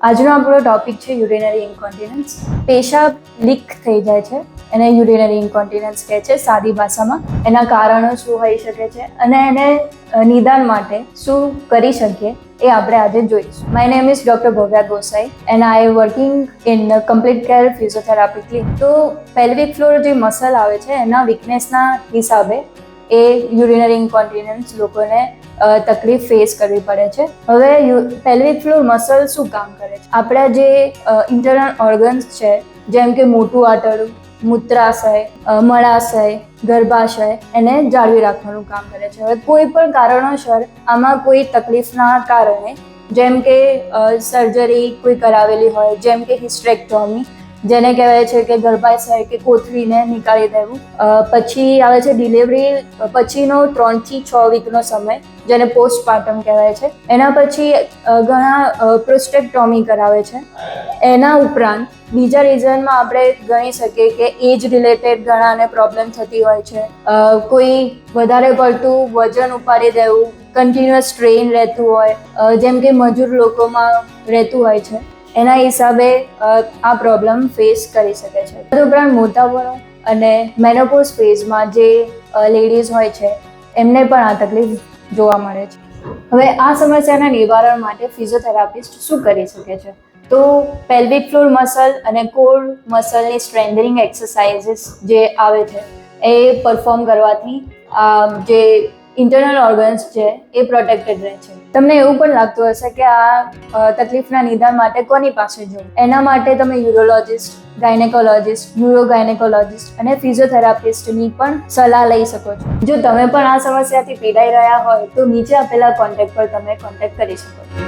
આજનો આપણો ટોપિક છે યુરિનરી ઇન્કોન્ટિનન્સ. પેશાબ લીક થઈ જાય છે એને યુરિનરી ઇન્કોન્ટિનન્સ કહે છે સાદી ભાષામાં. એના કારણો શું હોઈ શકે છે અને એને નિદાન માટે શું કરી શકીએ એ આપણે આજે જોઈશું. My name is doctor Bhavya Gosai and I M working in complete care physiotherapy clinic. તો પેલ્વિક ફ્લોર જે મસલ આવે છે એના વીકનેસના હિસાબે એ યુરિનરી ઇન્કોન્ટિનન્સ લોકોને તકલીફ ફેસ કરવી પડે છે. હવે પેલ્વિક ફ્લોર મસલ શું કામ કરે છે? આપણા જે ઇન્ટરનલ ઓર્ગન્સ છે જેમ કે મોટું આંતરડું, મૂત્રાશય, મળાશય, ગર્ભાશય એને જાળવી રાખવાનું કામ કરે છે. હવે કોઈ પણ કારણોસર આમાં કોઈ તકલીફના કારણે જેમ કે સર્જરી કોઈ કરાવેલી હોય, જેમ કે હિસ્ટ્રેક્ટોમી જેને કહેવાય છે કે ગર્ભાશય કે કોથળીને નીકાળી દેવું, પછી આવે છે ડિલિવરી પછીનો 3 થી 6 વીકનો સમય જેને પોસ્ટપાર્ટમ કહેવાય છે. એના પછી ઘણા પ્રોસ્ટેક્ટોમી કરાવે છે. એના ઉપરાંત બીજા રીઝનમાં આપણે ગણી શકીએ કે એજ રિલેટેડ ઘણાને પ્રોબ્લેમ થતી હોય છે. કોઈ વધારે પડતું વજન ઉપાડી દેવું, કન્ટિન્યુઅસ સ્ટ્રેઇન રહેતું હોય, જેમ કે મજૂર લોકોમાં રહેતું હોય છે. એના હિસાબે આ પ્રોબ્લેમ ફેસ કરી શકે છે. તદુપરાંત મોટાપણો અને મેનોપોઝ ફેઝમાં જે લેડીઝ હોય છે એમને પણ આ તકલીફ જોવા મળે છે. હવે આ સમસ્યાના નિવારણ માટે ફિઝિયોથેરાપિસ્ટ શું કરી શકે છે? તો પેલ્વિક ફ્લોર મસલ અને કોર મસલની સ્ટ્રેન્થનિંગ એક્સરસાઇઝીસ જે આવે છે એ પરફોર્મ કરવાથી જે ઇન્ટરનલ ઓર્ગન્સ છે એ પ્રોટેક્ટેડ રહે છે. તમને એવું પણ લાગતું હશે કે આ તકલીફના નિદાન માટે કોની પાસે જવું? એના માટે તમે યુરોલોજિસ્ટ, ગાયનેકોલોજિસ્ટ, ન્યુરોગાયનેકોલોજિસ્ટ અને ફિઝિયોથેરાપિસ્ટની પણ સલાહ લઈ શકો છો. જો તમે પણ આ સમસ્યાથી પીડાઈ રહ્યા હોય તો નીચે આપેલા કોન્ટેક્ટ પર તમે કોન્ટેક્ટ કરી શકો છો.